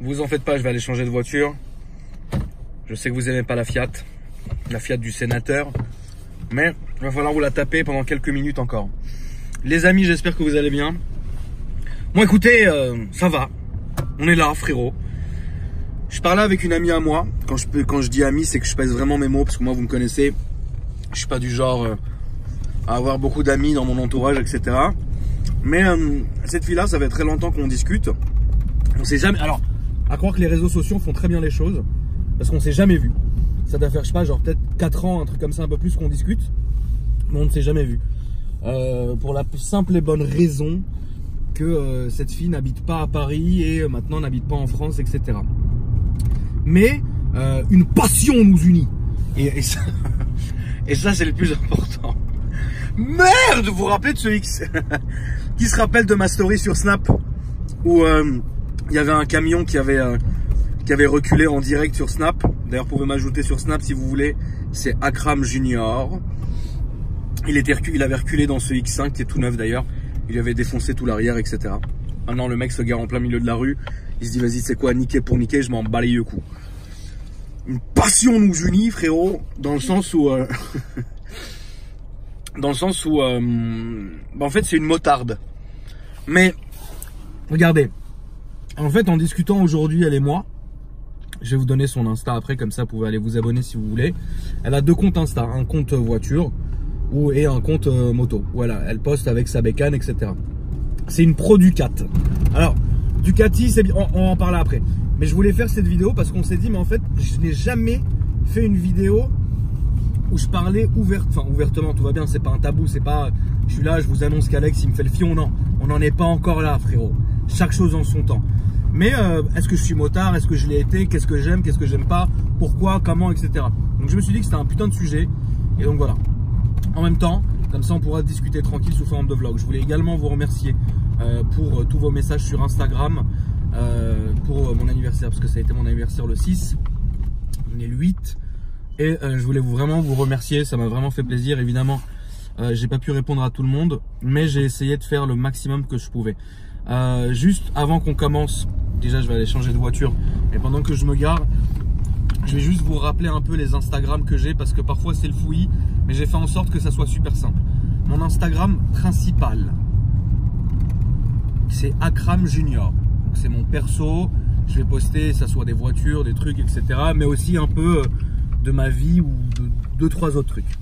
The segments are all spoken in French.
Vous en faites pas, je vais aller changer de voiture. Je sais que vous aimez pas la Fiat du sénateur, mais il va falloir vous la taper pendant quelques minutes encore. Les amis, j'espère que vous allez bien. Bon, écoutez, ça va. On est là, frérot. Je parlais avec une amie à moi. Quand je dis amie, c'est que je pèse vraiment mes mots, parce que moi, vous me connaissez. Je suis pas du genre à avoir beaucoup d'amis dans mon entourage, etc. Mais cette fille-là, ça fait très longtemps qu'on discute. On s'est jamais. Alors, à croire que les réseaux sociaux font très bien les choses, parce qu'on s'est jamais vu. Ça doit faire, je sais pas, genre peut-être 4 ans, un truc comme ça, un peu plus qu'on discute, mais on ne s'est jamais vu. Pour la simple et bonne raison que cette fille n'habite pas à Paris et maintenant n'habite pas en France, etc. Mais une passion nous unit. Et ça, et ça c'est le plus important. Merde, vous vous rappelez de ce X? Qui se rappelle de ma story sur Snap où il y avait un camion qui avait reculé en direct sur Snap. D'ailleurs, vous pouvez m'ajouter sur Snap si vous voulez. C'est Akram Junior. Il avait reculé dans ce X5 qui est tout neuf d'ailleurs. Il avait défoncé tout l'arrière, etc. Maintenant, le mec se gare en plein milieu de la rue. Il se dit, vas-y, c'est quoi, niquer pour niquer, je m'en balaye le cou. Une passion nous unit, frérot, dans le sens où... en fait, c'est une motarde. Mais, regardez. En fait, en discutant aujourd'hui, elle et moi, je vais vous donner son Insta après, comme ça, vous pouvez aller vous abonner si vous voulez. Elle a 2 comptes Insta, un compte voiture et un compte moto. Voilà, elle poste avec sa bécane, etc. C'est une pro Ducat. Alors, Ducati, c'est bien, on en parlera après. Mais je voulais faire cette vidéo parce qu'on s'est dit, mais en fait, je n'ai jamais fait une vidéo où je parlais ouvertement, tout va bien, c'est pas un tabou, c'est pas, je suis là, je vous annonce qu'Alex, il me fait le fion, non, on n'en est pas encore là, frérot. Chaque chose en son temps. Mais est-ce que je suis motard, est-ce que je l'ai été, qu'est-ce que j'aime pas, pourquoi, comment, etc. Donc je me suis dit que c'était un putain de sujet, et donc voilà. En même temps, comme ça on pourra discuter tranquille sous forme de vlog. Je voulais également vous remercier pour tous vos messages sur Instagram, pour mon anniversaire, parce que ça a été mon anniversaire le 6, on est le 8, et je voulais vraiment vous remercier, ça m'a vraiment fait plaisir. Évidemment, j'ai pas pu répondre à tout le monde, mais j'ai essayé de faire le maximum que je pouvais. Juste avant qu'on commence, déjà je vais aller changer de voiture, et pendant que je me gare, je vais juste vous rappeler un peu les Instagram que j'ai, parce que parfois c'est le fouillis, mais j'ai fait en sorte que ça soit super simple. Mon Instagram principal, c'est Akram Junior. C'est mon perso, je vais poster, ça soit des voitures, des trucs, etc. Mais aussi un peu de ma vie ou de 2-3 autres trucs.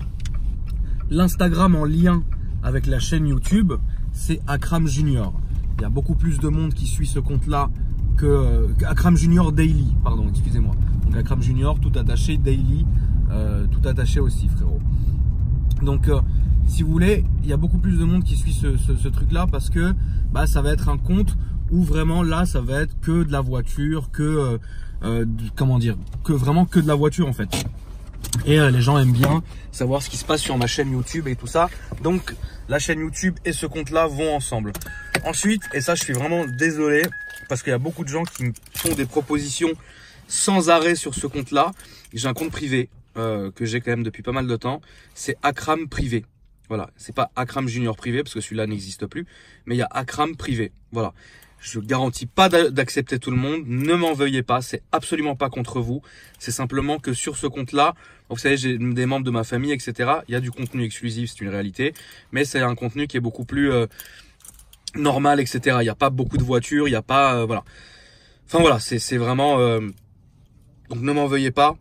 L'Instagram en lien avec la chaîne YouTube, c'est Akram Junior. Il y a beaucoup plus de monde qui suit ce compte-là que Akram Junior Daily, pardon, excusez-moi. Donc Akram Junior, tout attaché, Daily, tout attaché aussi, frérot. Donc, si vous voulez, il y a beaucoup plus de monde qui suit ce truc-là parce que bah, ça va être un compte où vraiment là, ça va être que de la voiture, comment dire, vraiment que de la voiture en fait. Et les gens aiment bien savoir ce qui se passe sur ma chaîne YouTube et tout ça. Donc, la chaîne YouTube et ce compte-là vont ensemble. Ensuite, et ça, je suis vraiment désolé parce qu'il y a beaucoup de gens qui me font des propositions sans arrêt sur ce compte-là. J'ai un compte privé que j'ai quand même depuis pas mal de temps. C'est Akram privé. Voilà, c'est pas Akram Junior privé parce que celui-là n'existe plus, mais il y a Akram privé. Voilà. Je garantis pas d'accepter tout le monde, ne m'en veuillez pas, c'est absolument pas contre vous. C'est simplement que sur ce compte-là, vous savez, j'ai des membres de ma famille, etc. Il y a du contenu exclusif, c'est une réalité, mais c'est un contenu qui est beaucoup plus normal, etc. Il n'y a pas beaucoup de voitures, il n'y a pas, voilà. Enfin voilà, c'est vraiment, donc ne m'en veuillez pas.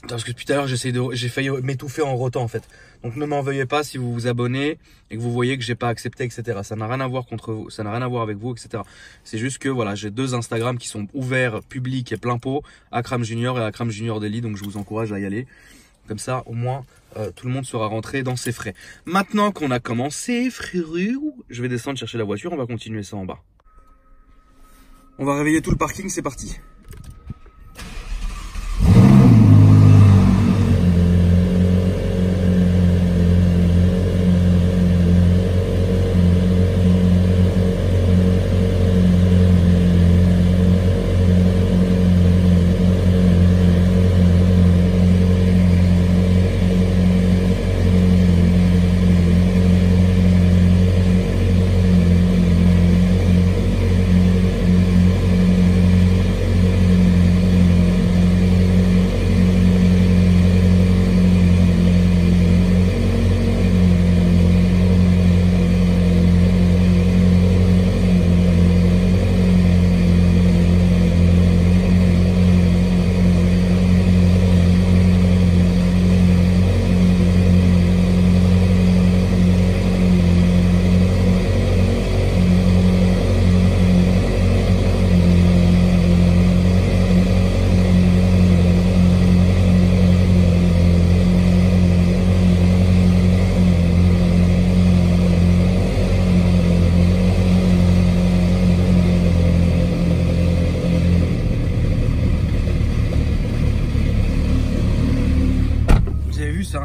Parce que depuis tout à l'heure, j'ai failli m'étouffer en rotant en fait. Donc ne m'en veuillez pas si vous vous abonnez et que vous voyez que j'ai pas accepté, etc. Ça n'a rien à voir contre vous, ça n'a rien à voir avec vous, etc. C'est juste que voilà, j'ai 2 Instagram qui sont ouverts, publics et plein pot, Akram Junior et Akram Junior Daily. Donc je vous encourage à y aller. Comme ça, au moins, tout le monde sera rentré dans ses frais. Maintenant qu'on a commencé, frérot, je vais descendre chercher la voiture. On va continuer ça en bas. On va réveiller tout le parking. C'est parti.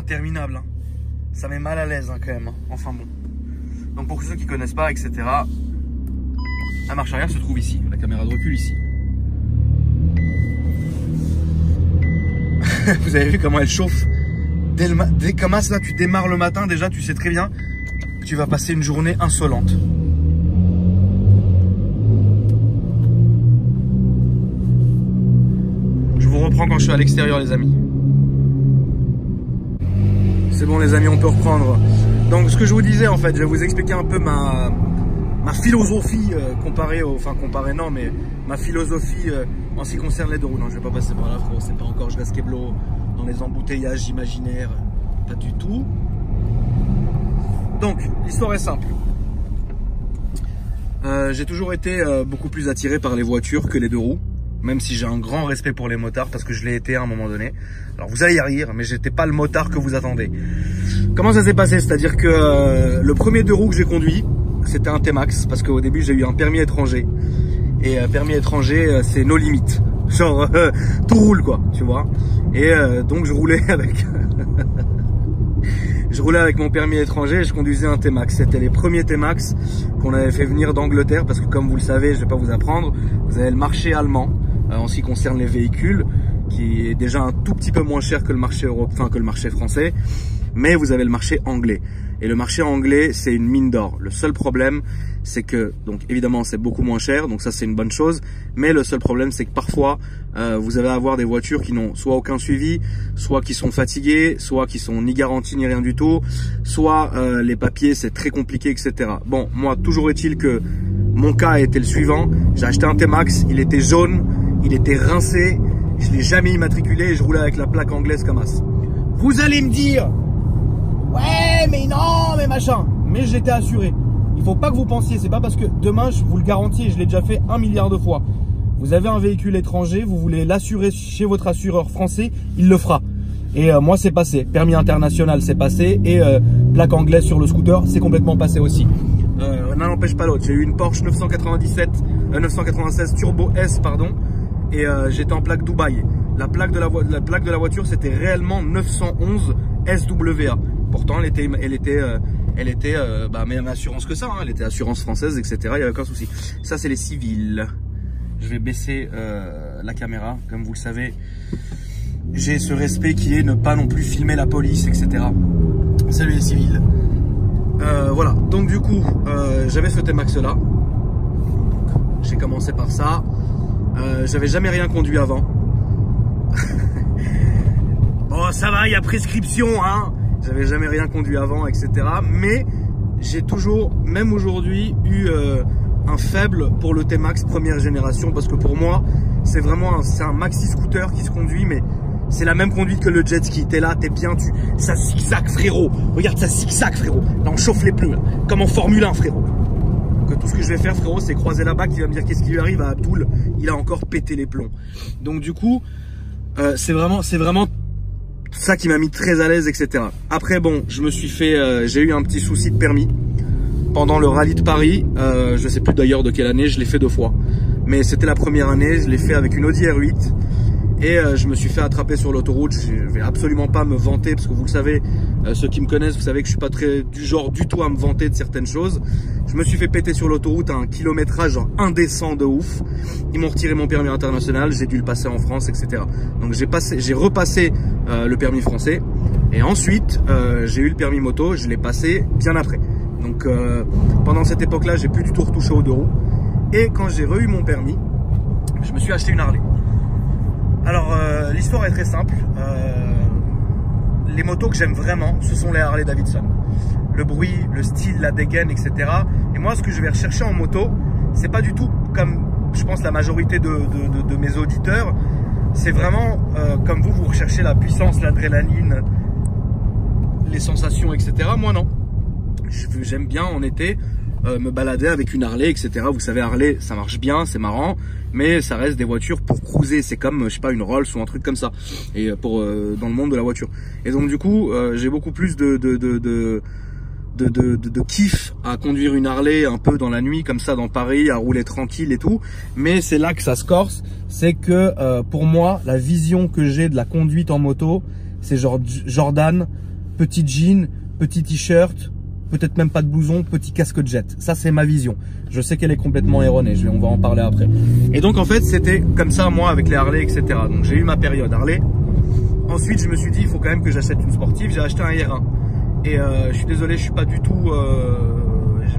interminable. Hein. Ça met mal à l'aise hein, quand même. Hein. Enfin bon. Donc pour ceux qui ne connaissent pas, etc. La marche arrière se trouve ici. La caméra de recul ici. Vous avez vu comment elle chauffe. Dès comme ça, là, tu démarres le matin, déjà, tu sais très bien que tu vas passer une journée insolente. Je vous reprends quand je suis à l'extérieur, les amis. C'est bon, les amis, on peut reprendre. Donc, ce que je vous disais, en fait, je vais vous expliquer un peu ma philosophie comparée au... Enfin, comparée, non, mais ma philosophie en ce qui concerne les deux roues. Non, je vais pas passer par là, frérot. C'est pas encore, je reste Keblo dans les embouteillages imaginaires. Pas du tout. Donc, l'histoire est simple. J'ai toujours été beaucoup plus attiré par les voitures que les deux roues. Même si j'ai un grand respect pour les motards parce que je l'ai été à un moment donné. Alors vous allez y rire, mais j'étais pas le motard que vous attendez. Comment ça s'est passé? C'est-à-dire que le premier deux roues que j'ai conduit, c'était un T-Max. Parce qu'au début j'ai eu un permis étranger. Et permis étranger, c'est no limite. Genre, tout roule quoi, tu vois. Et donc je roulais avec... Je roulais avec mon permis étranger et je conduisais un T-Max. C'était les premiers T-Max qu'on avait fait venir d'Angleterre parce que comme vous le savez, je vais pas vous apprendre, vous avez le marché allemand en ce qui concerne les véhicules qui est déjà un tout petit peu moins cher que le marché européen, que le marché français, mais vous avez le marché anglais. Et le marché anglais, c'est une mine d'or. Le seul problème, c'est que, donc évidemment, c'est beaucoup moins cher, donc ça c'est une bonne chose. Mais le seul problème, c'est que parfois, vous allez avoir des voitures qui n'ont soit aucun suivi, soit qui sont fatiguées, soit qui sont ni garanties ni rien du tout, soit les papiers c'est très compliqué, etc. Bon, moi, toujours est-il que mon cas a été le suivant. J'ai acheté un T-Max, il était jaune, il était rincé, je l'ai jamais immatriculé et je roulais avec la plaque anglaise comme as. Vous allez me dire, ouais, mais non, mais machin. Mais je l'étais assuré. Il faut pas que vous pensiez, c'est pas parce que demain, je vous le garantis, et je l'ai déjà fait 1 milliard de fois. Vous avez un véhicule étranger, vous voulez l'assurer chez votre assureur français, il le fera. Et moi, c'est passé. Permis international, c'est passé. Et plaque anglaise sur le scooter, c'est complètement passé aussi. L'un n'empêche pas l'autre. J'ai eu une Porsche 996 Turbo S, pardon. Et j'étais en plaque Dubaï. La plaque de la voiture, c'était réellement 911 SWA. Pourtant, elle était même assurance que ça, hein. Elle était assurance française, etc. Il n'y avait aucun souci. Ça, c'est les civils. Je vais baisser la caméra, comme vous le savez. J'ai ce respect qui est ne pas non plus filmer la police, etc. Salut les civils. Voilà, donc du coup, j'avais ce T-Max là. J'ai commencé par ça. J'avais jamais rien conduit avant. Bon, ça va, il y a prescription, hein. J'avais jamais rien conduit avant, etc. Mais j'ai toujours, même aujourd'hui, eu un faible pour le T-Max première génération. Parce que pour moi, c'est vraiment un maxi scooter qui se conduit, mais c'est la même conduite que le jet ski. T'es là, t'es bien, ça zigzag, frérot. Regarde, ça zigzag, frérot. Là, on chauffe les pneus, là. Comme en Formule 1, frérot. Donc tout ce que je vais faire, frérot, c'est croiser là-bas qui va me dire qu'est-ce qui lui arrive à Abdoul. Il a encore pété les plombs. Donc du coup, c'est vraiment ça qui m'a mis très à l'aise, etc. Après, bon, je me suis fait, j'ai eu un petit souci de permis pendant le rallye de Paris. Je sais plus d'ailleurs de quelle année, je l'ai fait 2 fois. Mais c'était la première année, je l'ai fait avec une Audi R8. Et je me suis fait attraper sur l'autoroute. Je vais absolument pas me vanter parce que vous le savez, ceux qui me connaissent, vous savez que je suis pas très du genre du tout à me vanter de certaines choses. Je me suis fait péter sur l'autoroute à un kilométrage genre indécent de ouf. Ils m'ont retiré mon permis international, j'ai dû le passer en France, etc. Donc j'ai repassé le permis français et ensuite j'ai eu le permis moto. Je l'ai passé bien après. Donc pendant cette époque-là, j'ai plus du tout retouché aux deux roues. Et quand j'ai re-eu mon permis, je me suis acheté une Harley. Alors, l'histoire est très simple. Les motos que j'aime vraiment, ce sont les Harley Davidson. Le bruit, le style, la dégaine, etc. Et moi, ce que je vais rechercher en moto, c'est pas du tout comme, je pense, la majorité de mes auditeurs. C'est vraiment comme vous recherchez la puissance, l'adrénaline, les sensations, etc. Moi, non. J'aime bien en été me balader avec une Harley, etc. Vous savez, Harley, ça marche bien, c'est marrant, mais ça reste des voitures pour cruiser. C'est comme, je sais pas, une Rolls ou un truc comme ça. Et pour dans le monde de la voiture. Et donc du coup, j'ai beaucoup plus de kiff à conduire une Harley un peu dans la nuit, comme ça, dans Paris, à rouler tranquille et tout. Mais c'est là que ça se corse. C'est que pour moi, la vision que j'ai de la conduite en moto, c'est genre Jordan petit jean, petit t-shirt, peut-être même pas de blouson, petit casque jet. Ça, c'est ma vision. Je sais qu'elle est complètement erronée, on va en parler après. Et donc, en fait, c'était comme ça, moi, avec les Harley, etc. Donc, j'ai eu ma période Harley. Ensuite, je me suis dit, il faut quand même que j'achète une sportive. J'ai acheté un R1. Et je suis désolé, je suis pas du tout...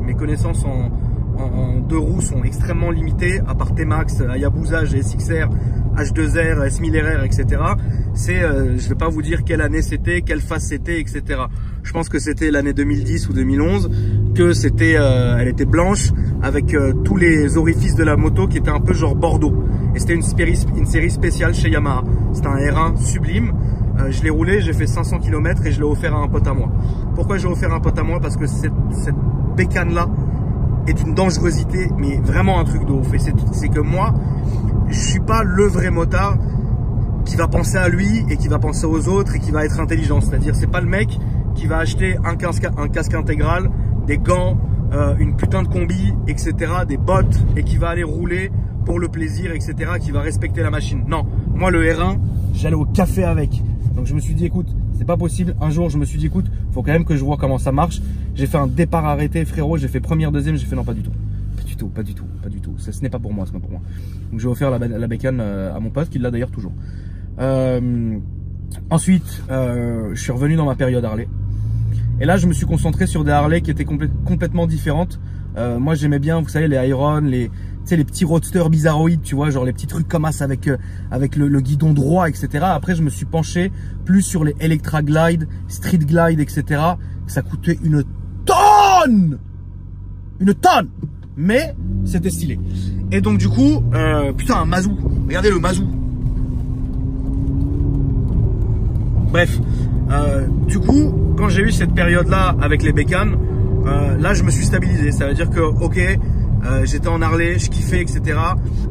mes connaissances en deux roues sont extrêmement limitées, à part T-Max, Hayabusa, GSX-R, H2R, S1000RR, etc. Je vais pas vous dire quelle année c'était, quelle phase c'était, etc. Je pense que c'était l'année 2010 ou 2011, que c'était, elle était blanche avec tous les orifices de la moto qui étaient un peu genre Bordeaux. Et c'était une série spéciale chez Yamaha. C'était un R1 sublime. Je l'ai roulé, j'ai fait 500 km et je l'ai offert à un pote à moi. Pourquoi j'ai offert à un pote à moi? Parce que cette bécane là est une dangerosité, mais vraiment un truc de ouf. Et c'est que moi, je suis pas le vrai motard qui va penser à lui et qui va penser aux autres et qui va être intelligent. C'est-à-dire, c'est pas le mec qui va acheter un casque intégral, des gants, une putain de combi, etc., des bottes, et qui va aller rouler pour le plaisir, etc., qui va respecter la machine. Non, moi le R1, j'allais au café avec. Donc je me suis dit, écoute, c'est pas possible. Un jour, je me suis dit, écoute, faut quand même que je vois comment ça marche. J'ai fait un départ arrêté, frérot. J'ai fait première, deuxième. J'ai fait non, pas du tout. Pas du tout. Ce n'est pas pour moi, Donc j'ai offert la bécane à mon pote, qui l'a d'ailleurs toujours. Ensuite, je suis revenu dans ma période Harley. Et là, je me suis concentré sur des Harley qui étaient complètement différentes. Moi, j'aimais bien, vous savez, les Iron, les petits roadsters bizarroïdes, tu vois, genre les petits trucs comme ça avec le guidon droit, etc. Après, je me suis penché plus sur les Electra Glide, Street Glide, etc. Ça coûtait une tonne! Mais c'était stylé. Et donc, du coup, putain, un Mazou. Regardez le Mazou. Bref, du coup, quand j'ai eu cette période-là avec les bécanes, là, je me suis stabilisé. Ça veut dire que, ok, j'étais en Harley, je kiffais, etc.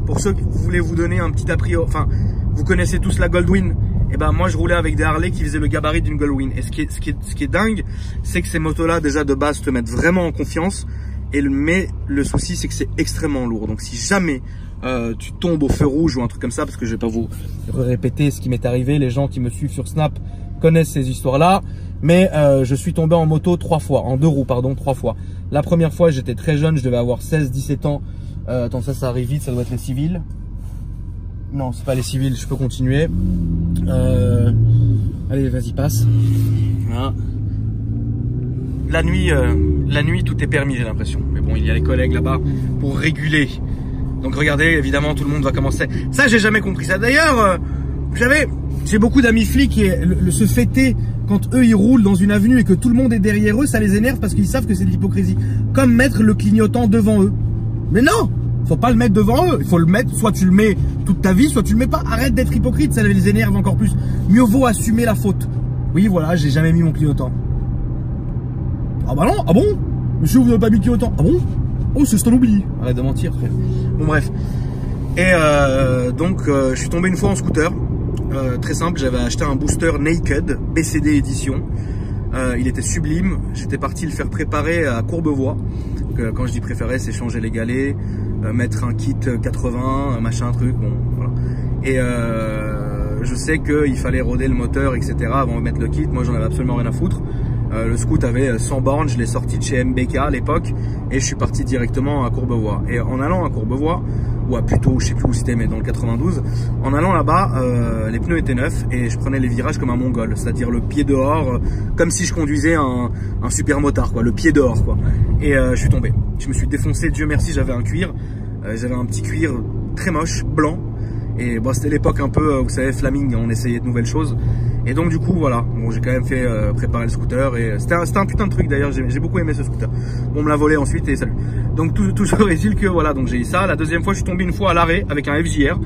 Pour ceux qui voulaient vous donner un petit a priori, enfin, vous connaissez tous la Goldwing. Et ben moi, je roulais avec des Harley qui faisaient le gabarit d'une Goldwing. Et ce qui est dingue, c'est que ces motos-là, déjà de base, te mettent vraiment en confiance. Mais le souci, c'est que c'est extrêmement lourd. Donc, si jamais tu tombes au feu rouge ou un truc comme ça, parce que je vais pas vous répéter ce qui m'est arrivé, les gens qui me suivent sur Snap connaissent ces histoires-là. Mais je suis tombé en moto 3 fois, en 2 roues, pardon, 3 fois. La première fois, j'étais très jeune, je devais avoir 16-17 ans. Attends, ça arrive vite, ça doit être les civils. Non, c'est pas les civils, je peux continuer. Allez, vas-y, passe. Voilà. La nuit, tout est permis, j'ai l'impression. Mais bon, il y a les collègues là-bas pour réguler. Donc regardez, évidemment, tout le monde va commencer. Ça, j'ai jamais compris ça. D'ailleurs, j'ai beaucoup d'amis flics et se fêter quand eux, ils roulent dans une avenue et que tout le monde est derrière eux, ça les énerve parce qu'ils savent que c'est de l'hypocrisie. Comme mettre le clignotant devant eux. Mais non, faut pas le mettre devant eux. Il faut le mettre, soit tu le mets toute ta vie, soit tu le mets pas. Arrête d'être hypocrite, ça les énerve encore plus. Mieux vaut assumer la faute. Oui, voilà, j'ai jamais mis mon clignotant. Ah bah non, ah bon? Monsieur, vous n'avez pas mis le clignotant? Ah bon? Oh, c'est un oubli. Arrête de mentir, frère. Bon, bref. Et donc, je suis tombé une fois en scooter. Très simple, j'avais acheté un booster Naked, BCD édition. Il était sublime. J'étais parti le faire préparer à Courbevoie. Quand je dis préférer, c'est changer les galets, mettre un kit 80, machin, truc, bon, voilà. Et je sais qu'il fallait roder le moteur, etc. avant de mettre le kit. Moi, j'en avais absolument rien à foutre. Le scoot avait 100 bornes, je l'ai sorti de chez MBK à l'époque et je suis parti directement à Courbevoie. Et en allant à Courbevoie, ou à plutôt, je sais plus où c'était, mais dans le 92, en allant là-bas, les pneus étaient neufs et je prenais les virages comme un mongol, c'est-à-dire le pied dehors, comme si je conduisais un super motard, quoi, le pied dehors, quoi. Et je suis tombé. Je me suis défoncé, Dieu merci, j'avais un cuir, j'avais un petit cuir très moche, blanc. Et bon, c'était l'époque un peu, vous savez, Flaming, on essayait de nouvelles choses. Et donc du coup, voilà, bon, j'ai quand même fait préparer le scooter. Et c'était un putain de truc d'ailleurs, j'ai beaucoup aimé ce scooter. Bon, on me l'a volé ensuite et salut. Donc toujours est-il que voilà, donc j'ai eu ça. La deuxième fois, je suis tombé une fois à l'arrêt avec un FJR.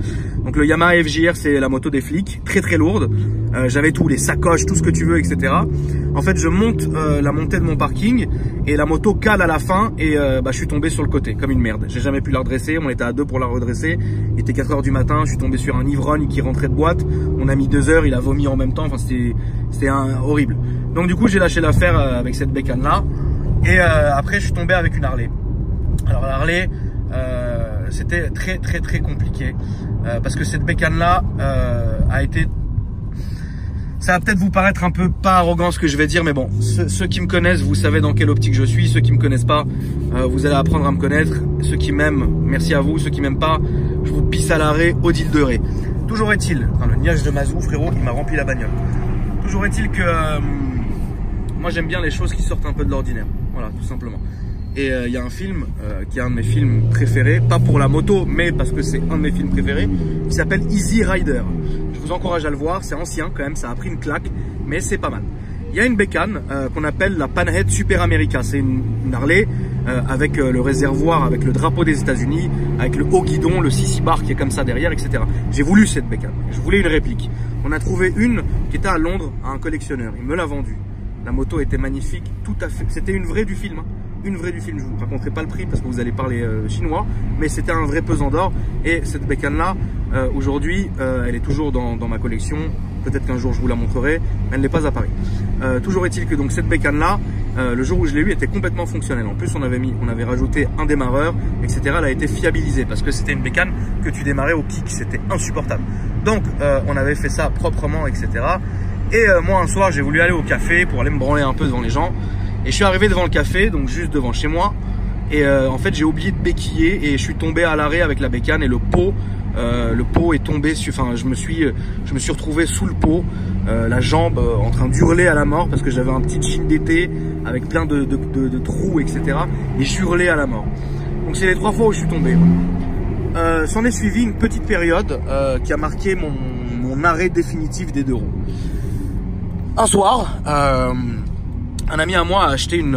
Donc le Yamaha FJR, c'est la moto des flics, très très lourde. J'avais tout, les sacoches, tout ce que tu veux, etc. En fait, je monte la montée de mon parking et la moto cale à la fin et je suis tombé sur le côté comme une merde. J'ai jamais pu la redresser, on était à 2 pour la redresser. Il était 4 h du matin, je suis tombé sur un ivrogne qui rentrait de boîte. On a mis 2 heures, il a vomi en même temps, enfin c'était horrible. Donc du coup, j'ai lâché l'affaire avec cette bécane là et après je suis tombé avec une Harley. Alors la Harley, c'était très très très compliqué parce que cette bécane là a été... Ça va peut-être vous paraître un peu pas arrogant ce que je vais dire, mais bon, ceux qui me connaissent, vous savez dans quelle optique je suis. Ceux qui me connaissent pas, vous allez apprendre à me connaître. Ceux qui m'aiment, merci à vous. Ceux qui m'aiment pas, je vous pisse à l'arrêt, Odile de Ré. Toujours est-il, le niage de Mazou, frérot, il m'a rempli la bagnole. Toujours est-il que moi j'aime bien les choses qui sortent un peu de l'ordinaire. Voilà, tout simplement. Et il y a un film qui est un de mes films préférés, pas pour la moto, mais parce que c'est un de mes films préférés, qui s'appelle Easy Rider. Je vous encourage à le voir, c'est ancien quand même, ça a pris une claque, mais c'est pas mal. Il y a une bécane qu'on appelle la Panhead Super America. C'est une Harley avec le réservoir, avec le drapeau des États-Unis, avec le haut guidon, le sissi bar qui est comme ça derrière, etc. J'ai voulu cette bécane, je voulais une réplique. On a trouvé une qui était à Londres à un collectionneur, il me l'a vendue. La moto était magnifique, tout à fait. C'était une vraie du film, hein. Une vraie du film. Je ne vous raconterai pas le prix parce que vous allez parler chinois, mais c'était un vrai pesant d'or. Et cette bécane là, aujourd'hui, elle est toujours dans ma collection. Peut-être qu'un jour je vous la montrerai, mais elle n'est pas à Paris. Toujours est-il que donc cette bécane là, le jour où je l'ai eue, était complètement fonctionnelle. En plus, on avait rajouté un démarreur, etc. Elle a été fiabilisée parce que c'était une bécane que tu démarrais au kick, c'était insupportable. Donc, on avait fait ça proprement, etc. Et moi, un soir, j'ai voulu aller au café pour aller me branler un peu devant les gens. Et je suis arrivé devant le café, donc juste devant chez moi. Et en fait, j'ai oublié de béquiller et je suis tombé à l'arrêt avec la bécane et le pot est tombé. Enfin, je me suis retrouvé sous le pot, la jambe en train d'hurler à la mort parce que j'avais un petit jean d'été avec plein de trous, etc. Et j'hurlais à la mort. Donc c'est les 3 fois où je suis tombé. S'en est suivi une petite période qui a marqué mon arrêt définitif des 2 roues. Un soir, un ami à moi a acheté une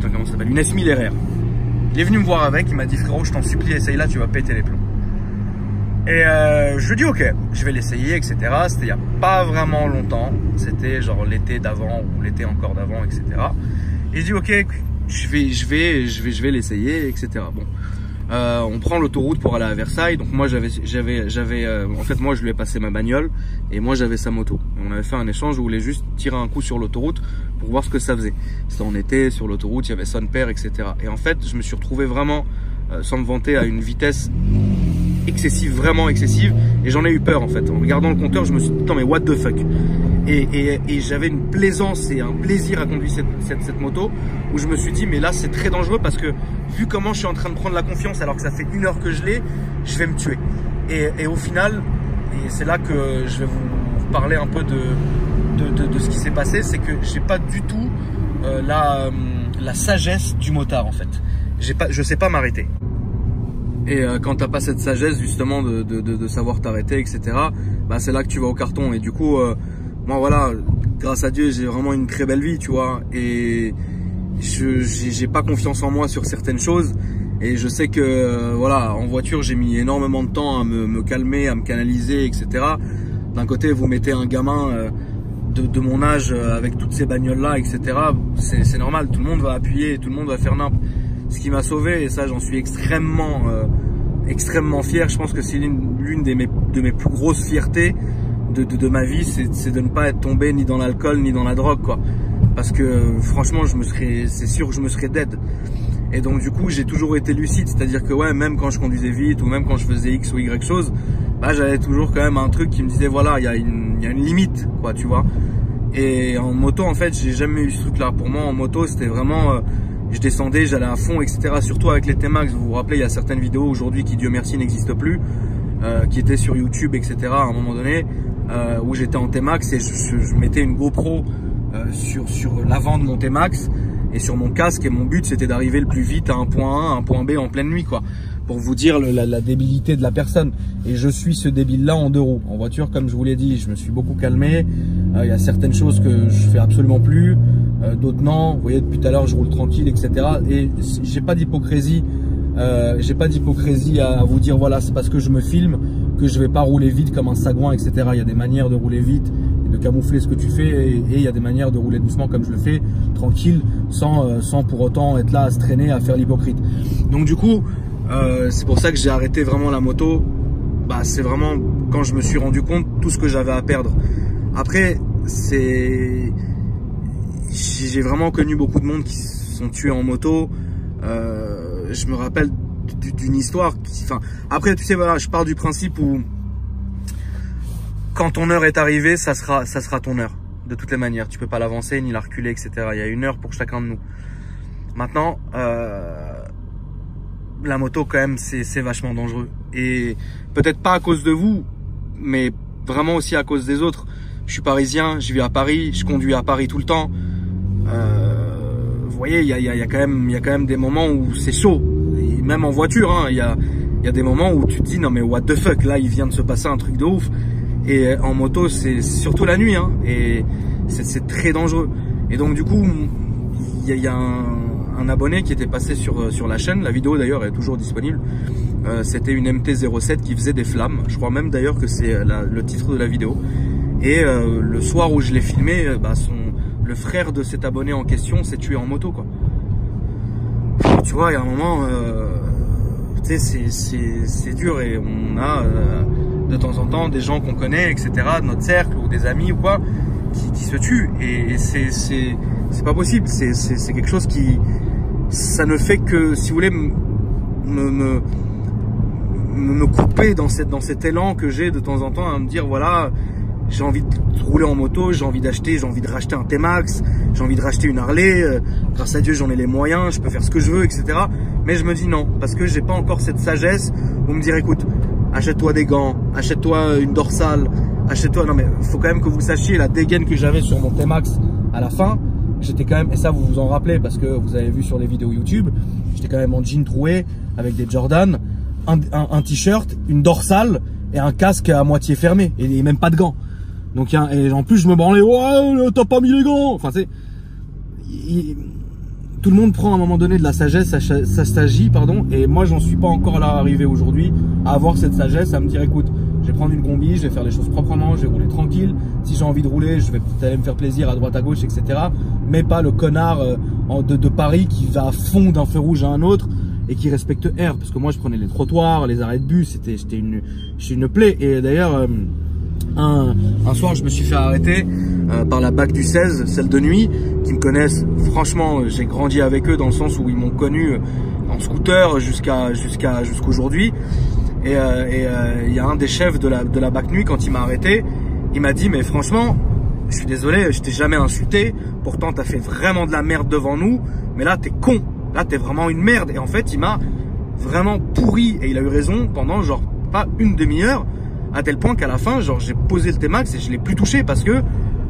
S1000 RR. Il est venu me voir avec, il m'a dit frérot, je t'en supplie, essaye-la, tu vas péter les plombs. Et je lui ai dit ok, je vais l'essayer, etc. C'était il n'y a pas vraiment longtemps, c'était genre l'été d'avant ou l'été encore d'avant, etc. Et je dis ok, je vais l'essayer, etc. Bon. On prend l'autoroute pour aller à Versailles. Donc moi en fait moi je lui ai passé ma bagnole et moi j'avais sa moto. Et on avait fait un échange où je voulais juste tirer un coup sur l'autoroute pour voir ce que ça faisait. C'était en été, sur l'autoroute, il y avait son père, etc. Et en fait je me suis retrouvé vraiment, sans me vanter, à une vitesse excessive, vraiment excessive. Et j'en ai eu peur en fait. En regardant le compteur, je me suis dit putain mais what the fuck. Et j'avais une plaisance et un plaisir à conduire cette moto où je me suis dit mais là c'est très dangereux parce que vu comment je suis en train de prendre la confiance alors que ça fait 1 heure que je l'ai, je vais me tuer. Et au final, et c'est là que je vais vous parler un peu de ce qui s'est passé, c'est que j'ai pas du tout la sagesse du motard en fait. Je sais pas m'arrêter. Et quand t'as pas cette sagesse justement de savoir t'arrêter, etc. Bah c'est là que tu vas au carton. Et du coup moi voilà, grâce à Dieu j'ai vraiment une très belle vie, tu vois, et j'ai pas confiance en moi sur certaines choses et je sais que voilà, en voiture j'ai mis énormément de temps à me calmer, à me canaliser, etc. D'un côté vous mettez un gamin de mon âge avec toutes ces bagnoles là, etc. C'est normal, tout le monde va appuyer, tout le monde va faire nimp. Ce qui m'a sauvé, et ça j'en suis extrêmement fier, je pense que c'est l'une de mes plus grosses fiertés de ma vie, c'est de ne pas être tombé ni dans l'alcool ni dans la drogue, quoi. Parce que franchement c'est sûr que je me serais dead. Et donc du coup j'ai toujours été lucide, c'est-à-dire que ouais, même quand je conduisais vite ou même quand je faisais X ou Y chose, bah j'avais toujours quand même un truc qui me disait voilà, il y a une limite, quoi, tu vois. Et en moto en fait j'ai jamais eu ce truc là. Pour moi en moto c'était vraiment je descendais, j'allais à fond, etc. Surtout avec les T-Max, vous vous rappelez, il y a certaines vidéos aujourd'hui qui Dieu merci n'existent plus, qui étaient sur YouTube, etc. à un moment donné, où j'étais en T-Max et je mettais une GoPro sur l'avant de mon T-Max et sur mon casque, et mon but c'était d'arriver le plus vite à un point A, à un point B en pleine nuit, quoi, pour vous dire la débilité de la personne. Et je suis ce débile là en 2 roues. En voiture, comme je vous l'ai dit, je me suis beaucoup calmé, il y a certaines choses que je fais absolument plus, d'autres non. Vous voyez, depuis tout à l'heure je roule tranquille, etc. Et j'ai pas d'hypocrisie à vous dire voilà, c'est parce que je me filme que je vais pas rouler vite comme un sagouin, etc. Il y a des manières de rouler vite, de camoufler ce que tu fais, et il y a des manières de rouler doucement comme je le fais, tranquille, sans pour autant être là à se traîner, à faire l'hypocrite. Donc du coup c'est pour ça que j'ai arrêté vraiment la moto. Bah c'est vraiment quand je me suis rendu compte tout ce que j'avais à perdre. Après j'ai vraiment connu beaucoup de monde qui se sont tués en moto. Je me rappelle d'une histoire enfin après tu sais voilà, je pars du principe où quand ton heure est arrivée, ça sera ton heure. De toutes les manières, tu peux pas l'avancer ni la reculer, etc. Il y a une heure pour chacun de nous. Maintenant, la moto quand même, c'est vachement dangereux. Et peut-être pas à cause de vous, mais vraiment aussi à cause des autres. Je suis parisien, je vis à Paris, je conduis à Paris tout le temps. Vous voyez, il y a quand même des moments où c'est chaud. Et même en voiture, hein, il y a des moments où tu te dis non mais what the fuck, là il vient de se passer un truc de ouf. Et en moto, c'est surtout la nuit, hein, et c'est très dangereux. Et donc du coup, il y a un abonné qui était passé sur la chaîne. La vidéo d'ailleurs est toujours disponible. C'était une MT-07 qui faisait des flammes. Je crois même d'ailleurs que c'est le titre de la vidéo. Et le soir où je l'ai filmé, le frère de cet abonné en question s'est tué en moto, quoi. Tu vois, il y a un moment, tu sais, c'est dur, et on a de temps en temps des gens qu'on connaît, etc., de notre cercle ou des amis ou quoi, qui se tuent. Et c'est pas possible. C'est quelque chose qui, ça ne fait que, si vous voulez, me couper dans cet élan que j'ai de temps en temps à me dire voilà, j'ai envie de rouler en moto, j'ai envie de racheter un T-Max, j'ai envie de racheter une Harley, grâce à Dieu j'en ai les moyens, je peux faire ce que je veux, etc. Mais je me dis non, parce que j'ai pas encore cette sagesse où me dire écoute, achète-toi des gants, achète-toi une dorsale, achète-toi, non mais faut quand même que vous sachiez la dégaine que j'avais sur mon T-Max à la fin. J'étais quand même, et ça vous vous en rappelez parce que vous avez vu sur les vidéos YouTube, j'étais quand même en jean troué avec des Jordan, un t-shirt, une dorsale et un casque à moitié fermé et même pas de gants. Donc et en plus je me branlais, ouais, t'as pas mis les gants. Enfin c'est, tout le monde prend à un moment donné de la sagesse, ça s'agit, pardon, et moi j'en suis pas encore là arrivé aujourd'hui à avoir cette sagesse, à me dire écoute, je vais prendre une combi, je vais faire les choses proprement, je vais rouler tranquille. Si j'ai envie de rouler, je vais peut-être aller me faire plaisir à droite à gauche, etc. Mais pas le connard de Paris qui va à fond d'un feu rouge à un autre et qui respecte R. Parce que moi, je prenais les trottoirs, les arrêts de bus, c'était une plaie. Et d'ailleurs, un soir, je me suis fait arrêter par la BAC du 16, celle de nuit, qui me connaissent. Franchement, j'ai grandi avec eux dans le sens où ils m'ont connu en scooter jusqu'aujourd'hui. Et il y a un des chefs de la BAC nuit, quand il m'a arrêté, il m'a dit mais franchement, je suis désolé, je t'ai jamais insulté, pourtant t'as fait vraiment de la merde devant nous, mais là t'es con, là t'es vraiment une merde. Et en fait il m'a vraiment pourri, et il a eu raison pendant genre pas une demi-heure, à tel point qu'à la fin genre j'ai posé le T-Max et je l'ai plus touché parce que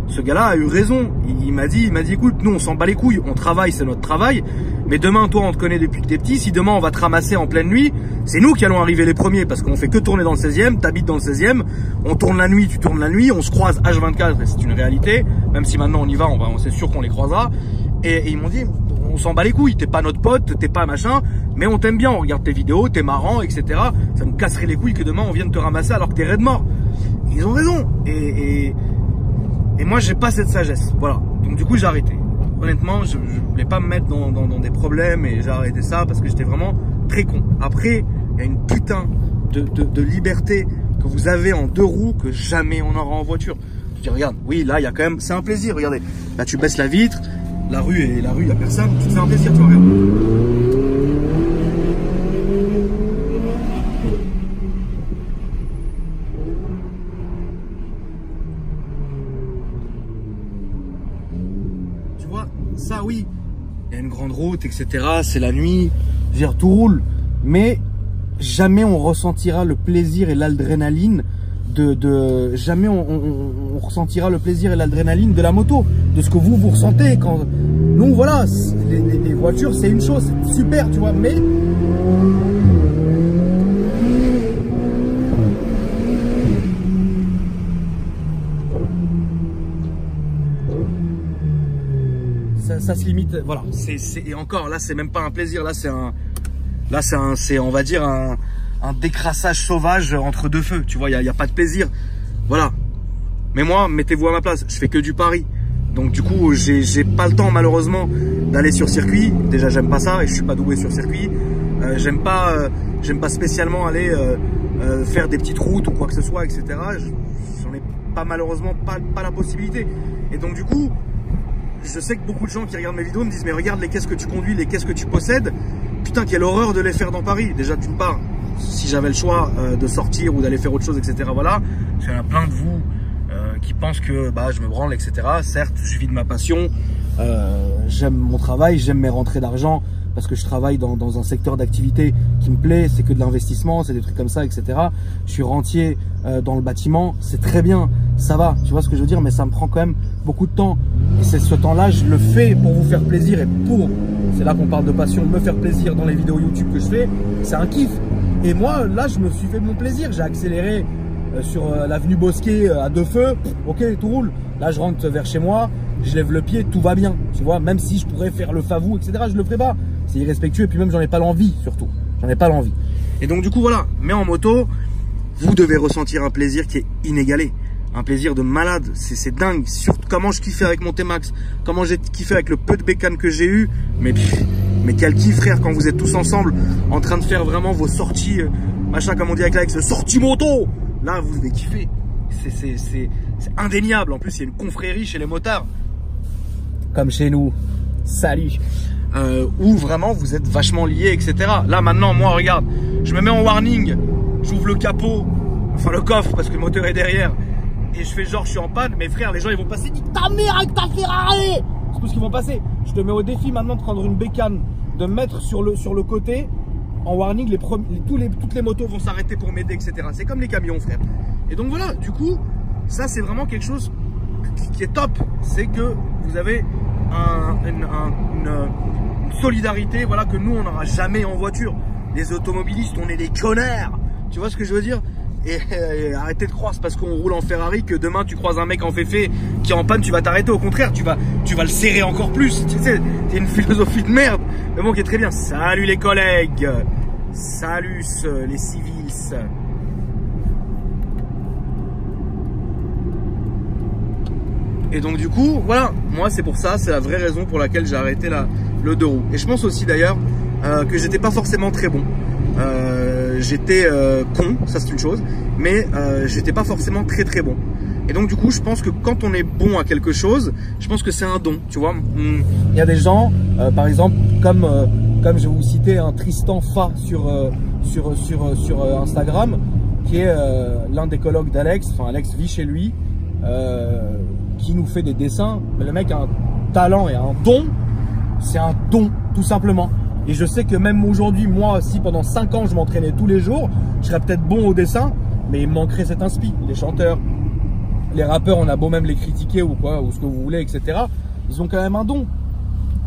ce gars-là a eu raison. Il m'a dit écoute, nous on s'en bat les couilles, on travaille, c'est notre travail, mais demain toi on te connaît depuis que t'es petit, si demain on va te ramasser en pleine nuit, c'est nous qui allons arriver les premiers parce qu'on fait que tourner dans le 16e, t'habites dans le 16e, on tourne la nuit, tu tournes la nuit, on se croise H24 et c'est une réalité, même si maintenant on y va, on c'est sûr qu'on les croisera. Et ils m'ont dit on s'en bat les couilles, t'es pas notre pote, t'es pas machin, mais on t'aime bien, on regarde tes vidéos, t'es marrant, etc. Ça nous casserait les couilles que demain on vienne te ramasser alors que t'es raide mort. Ils ont raison. Et moi j'ai pas cette sagesse, voilà. Donc du coup j'ai arrêté. Honnêtement, je voulais pas me mettre dans des problèmes et j'ai arrêté ça parce que j'étais vraiment très con. Après, il y a une putain de liberté que vous avez en deux roues que jamais on aura en voiture. Je dis regarde, oui là il y a quand même, c'est un plaisir, regardez. Là tu baisses la vitre, la rue il y a personne, tu te fais un plaisir, tu vois, regarde. Ça oui, il y a une grande route, etc. C'est la nuit, je veux dire, tout roule. Mais jamais on ressentira le plaisir et l'adrénaline jamais on ressentira le plaisir et l'adrénaline de la moto, de ce que vous ressentez quand. Nous voilà, les voitures c'est une chose, c'est super, tu vois, mais ça se limite, voilà. Et encore, là, c'est même pas un plaisir. Là, c'est on va dire un décrassage sauvage entre deux feux. Tu vois, il y a pas de plaisir. Voilà. Mais moi, mettez-vous à ma place. Je fais que du Paris. Donc, du coup, j'ai pas le temps, malheureusement, d'aller sur circuit. Déjà, j'aime pas ça et je suis pas doué sur circuit. J'aime pas spécialement aller faire des petites routes ou quoi que ce soit, etc. J'en ai pas, malheureusement, pas la possibilité. Et donc, du coup, je sais que beaucoup de gens qui regardent mes vidéos me disent mais regarde les caisses que tu conduis, les caisses que tu possèdes, putain quelle horreur de les faire dans Paris. Déjà d'une part, si j'avais le choix de sortir ou d'aller faire autre chose, etc. Voilà, parce qu'il y en a plein de vous, qui pensent que bah, je me branle, etc. Certes, je vis de ma passion, j'aime mon travail, j'aime mes rentrées d'argent, parce que je travaille dans un secteur d'activité qui me plaît, c'est que de l'investissement, c'est des trucs comme ça, etc. Je suis rentier dans le bâtiment, c'est très bien, ça va, tu vois ce que je veux dire, mais ça me prend quand même beaucoup de temps. Et c'est ce temps-là, je le fais pour vous faire plaisir et pour, c'est là qu'on parle de passion, me faire plaisir dans les vidéos YouTube que je fais, c'est un kiff. Et moi, là, je me suis fait mon plaisir, j'ai accéléré sur l'avenue Bosquet à 2 feux, ok, tout roule. Là, je rentre vers chez moi, je lève le pied, tout va bien, tu vois, même si je pourrais faire le favou, etc., je le ferai pas. C'est irrespectueux et puis même, j'en ai pas l'envie, surtout. J'en ai pas l'envie. Et donc, du coup, voilà. Mais en moto, vous devez ressentir un plaisir qui est inégalé. Un plaisir de malade. C'est dingue. Surtout comment je kiffais avec mon T-Max. Comment j'ai kiffé avec le peu de bécane que j'ai eu. Mais quel kiff, frère, quand vous êtes tous ensemble en train de faire vraiment vos sorties, machin, comme on dit avec l'Alex, sortie moto. Là, vous devez kiffer. C'est indéniable. En plus, il y a une confrérie chez les motards. Comme chez nous. Salut. Où vraiment vous êtes vachement liés, etc. Là maintenant, moi regarde, je me mets en warning, j'ouvre le capot, enfin le coffre parce que le moteur est derrière, et je fais genre je suis en panne. Mes frères, les gens ils vont passer, dis ta mère avec ta Ferrari, c'est tout ce qu'ils vont passer. Je te mets au défi maintenant de prendre une bécane, de mettre sur le côté en warning, toutes les motos vont s'arrêter pour m'aider, etc. C'est comme les camions, frère. Et donc voilà, du coup, ça c'est vraiment quelque chose qui est top, c'est que vous avez une solidarité, voilà, que nous on n'aura jamais en voiture. Les automobilistes, on est des connards, tu vois ce que je veux dire. Et arrêtez de croire, c'est parce qu'on roule en Ferrari que demain tu croises un mec en féfé qui est en panne, tu vas t'arrêter. Au contraire, tu vas le serrer encore plus. Tu sais, t'es une philosophie de merde, mais bon, qui est très bien. Salut les collègues, salut les civils. Et donc du coup, voilà, moi c'est pour ça, c'est la vraie raison pour laquelle j'ai arrêté le 2 roues. Et je pense aussi d'ailleurs que j'étais pas forcément très bon. J'étais con, ça c'est une chose, mais j'étais pas forcément très bon. Et donc du coup, je pense que quand on est bon à quelque chose, je pense que c'est un don, tu vois. Il y a des gens, par exemple, comme je vais vous citer un Tristan Fa sur Instagram, qui est l'un des colocs d'Alex. Enfin, Alex vit chez lui. Qui nous fait des dessins, mais le mec a un talent et un don, c'est un don tout simplement. Et je sais que même aujourd'hui, moi si pendant 5 ans je m'entraînais tous les jours, je serais peut-être bon au dessin, mais il me manquerait cet inspi. Les chanteurs, les rappeurs, on a beau même les critiquer ou quoi, ou ce que vous voulez, etc. Ils ont quand même un don.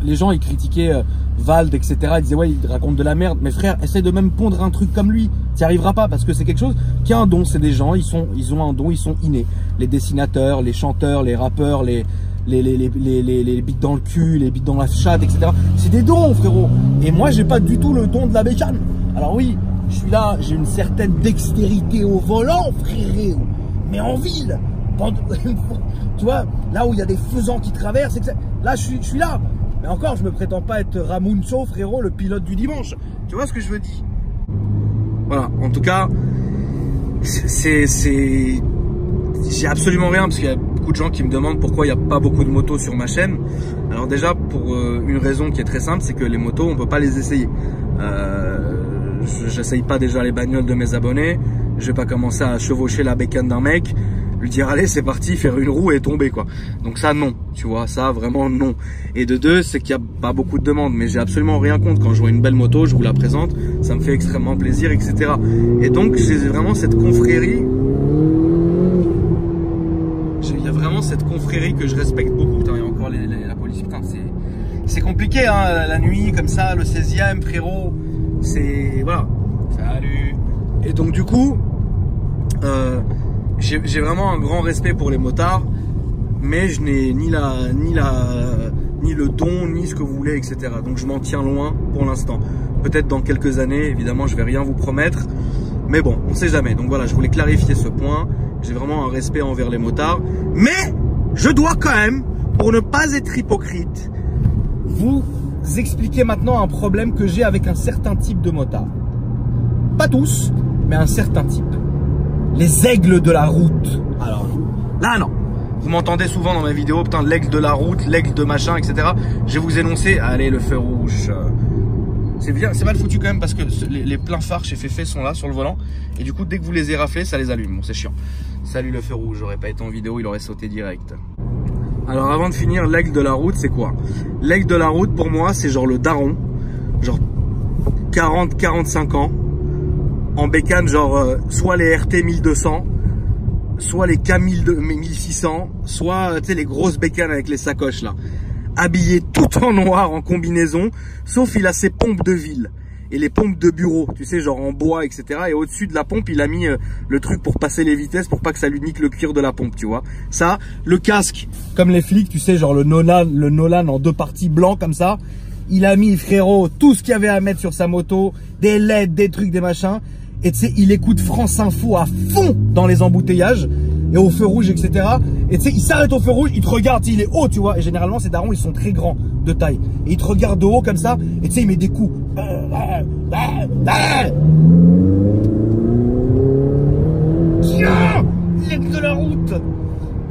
Les gens ils critiquaient Vald, etc. Ils disaient ouais, il raconte de la merde. Mais frère, essaie de même pondre un truc comme lui. Tu n'y arriveras pas parce que c'est quelque chose qui a un don. C'est des gens, ils ont un don, ils sont innés. Les dessinateurs, les chanteurs, les rappeurs, les bites dans le cul, les bites dans la chatte, etc. C'est des dons, frérot. Et moi, j'ai pas du tout le don de la bécane. Alors oui, je suis là, j'ai une certaine dextérité au volant, frérot. Mais en ville, tu vois, là où il y a des faisans qui traversent, là, je suis là. Mais encore, je me prétends pas être Ramunso, frérot, le pilote du dimanche. Tu vois ce que je veux dire? Voilà, en tout cas, j'ai absolument rien, parce qu'il y a beaucoup de gens qui me demandent pourquoi il n'y a pas beaucoup de motos sur ma chaîne. Alors déjà, pour une raison qui est très simple, c'est que les motos, on peut pas les essayer. J'essaye pas déjà les bagnoles de mes abonnés. Je vais pas commencer à chevaucher la bécane d'un mec, lui dire allez c'est parti, faire une roue et tomber quoi. Donc ça non, tu vois, ça vraiment non. Et de deux, c'est qu'il n'y a pas beaucoup de demandes, mais j'ai absolument rien contre. Quand je vois une belle moto, je vous la présente, ça me fait extrêmement plaisir, etc. Et donc j'ai vraiment cette confrérie. Il y a vraiment cette confrérie que je respecte beaucoup. Putain, il y a encore la police, putain, c'est compliqué hein, la nuit comme ça, le 16e frérot, c'est voilà. Salut. Et donc du coup, j'ai vraiment un grand respect pour les motards, mais je n'ai ni le don, ni ce que vous voulez, etc. Donc je m'en tiens loin pour l'instant. Peut-être dans quelques années, évidemment, je vais rien vous promettre, mais bon, on sait jamais. Donc voilà, je voulais clarifier ce point. J'ai vraiment un respect envers les motards, mais je dois quand même, pour ne pas être hypocrite, vous expliquer maintenant un problème que j'ai avec un certain type de motard. Pas tous, mais un certain type. Les aigles de la route. Alors là non. Vous m'entendez souvent dans mes vidéos, putain, l'aigle de la route, l'aigle de machin, etc. Je vais vous énoncer, allez le feu rouge, c'est mal foutu quand même parce que les pleins phares chez Féfé sont là sur le volant. Et du coup, dès que vous les éraflez, ça les allume. Bon, c'est chiant. Salut le feu rouge, j'aurais pas été en vidéo, il aurait sauté direct. Alors avant de finir, l'aigle de la route, c'est quoi? L'aigle de la route, pour moi, c'est genre le daron. Genre 40-45 ans. En bécane, genre soit les RT 1200, soit les K 1600, soit tu sais les grosses bécanes avec les sacoches là. Habillé tout en noir, en combinaison, sauf il a ses pompes de ville et les pompes de bureau, tu sais, genre en bois, etc. Et au-dessus de la pompe, il a mis le truc pour passer les vitesses, pour pas que ça lui nique le cuir de la pompe, tu vois. Ça, le casque, comme les flics, tu sais, genre le Nolan en 2 parties blanc comme ça. Il a mis, frérot, tout ce qu'il y avait à mettre sur sa moto, des LED, des trucs, des machins. Et tu sais, il écoute France Info à fond dans les embouteillages et au feu rouge, etc. Et tu sais, il s'arrête au feu rouge, il te regarde, il est haut, tu vois. Et généralement, ces darons, ils sont très grands de taille. Et il te regarde de haut comme ça. Et tu sais, il met des coups. Tiens, l'aigle de la route,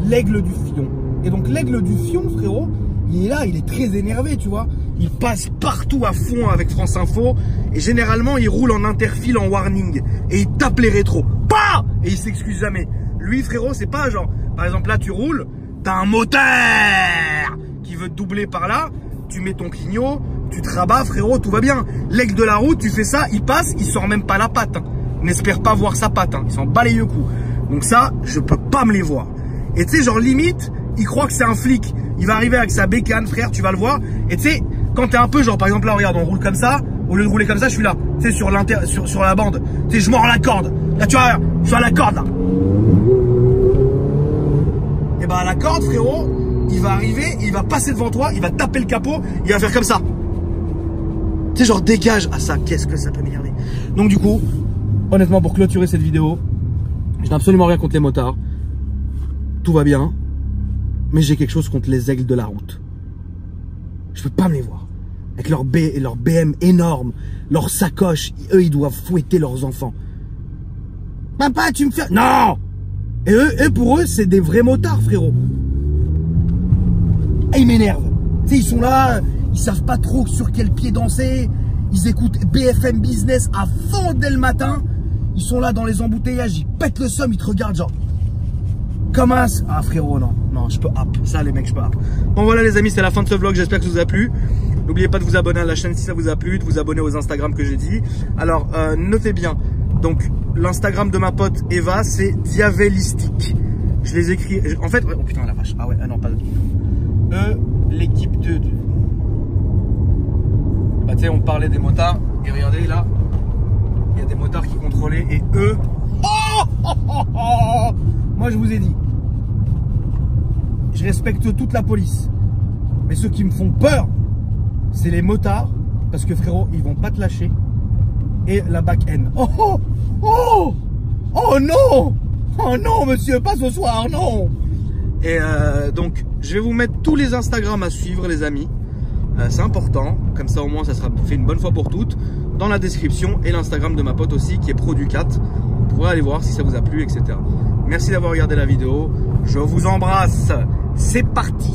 l'aigle du fion. Et donc, l'aigle du fion, frérot, il est là, il est très énervé, tu vois. Il passe partout à fond avec France Info. Et généralement, il roule en interfile, en warning. Et il tape les rétros. Bah! Et il s'excuse jamais. Lui, frérot, c'est pas genre... Par exemple, là, tu roules, t'as un moteur qui veut te doubler par là. Tu mets ton clignot, tu te rabats, frérot, tout va bien. L'aigle de la route, tu fais ça, il passe, il sort même pas la patte. Hein. N'espère pas voir sa patte. Hein. Il s'en bat les yeux coups. Donc ça, je peux pas me les voir. Et tu sais, genre limite, il croit que c'est un flic. Il va arriver avec sa bécane, frère, tu vas le voir. Et tu sais, quand t'es un peu genre, par exemple, là, regarde, on roule comme ça. Au lieu de rouler comme ça, je suis là. Tu sais, sur la bande. Tu sais, je mords la corde. Là, tu vois, je suis à la corde, là. Et bah, à la corde, frérot, il va arriver, il va passer devant toi, il va taper le capot, il va faire comme ça. Tu sais, genre, dégage. Ah, ça, qu'est-ce que ça peut m'énerver. Donc, du coup, honnêtement, pour clôturer cette vidéo, je n'ai absolument rien contre les motards. Tout va bien. Mais j'ai quelque chose contre les aigles de la route. Je peux pas me les voir. Avec leur BM énorme, leurs sacoches, eux, ils doivent fouetter leurs enfants. Papa, tu me fais... Non! Et eux, pour eux, c'est des vrais motards, frérot. Et ils m'énervent. Tu sais, ils sont là, ils savent pas trop sur quel pied danser. Ils écoutent BFM Business à fond dès le matin. Ils sont là dans les embouteillages, ils pètent le somme, ils te regardent genre... Comme un... Ah frérot, non, je peux hop. Ça les mecs, je peux hop. Bon voilà les amis, c'est la fin de ce vlog, j'espère que ça vous a plu. N'oubliez pas de vous abonner à la chaîne si ça vous a plu, de vous abonner aux Instagram que j'ai dit. Alors, notez bien, donc l'Instagram de ma pote Eva, c'est Diavelistique. Je les écris, en fait, oh putain la vache, ah ouais, ah non, pas de... l'équipe de... Bah tu sais, on parlait des motards, et regardez là, il y a des motards qui contrôlaient, et eux... Moi je vous ai dit, je respecte toute la police, mais ceux qui me font peur, c'est les motards, parce que frérot, ils vont pas te lâcher, et la back-end. Oh non, oh non monsieur, pas ce soir, non. Et donc je vais vous mettre tous les Instagram à suivre les amis, c'est important, comme ça au moins ça sera fait une bonne fois pour toutes, dans la description, et l'Instagram de ma pote aussi qui est Producat. Vous pourrez aller voir si ça vous a plu, etc. Merci d'avoir regardé la vidéo. Je vous embrasse. C'est parti.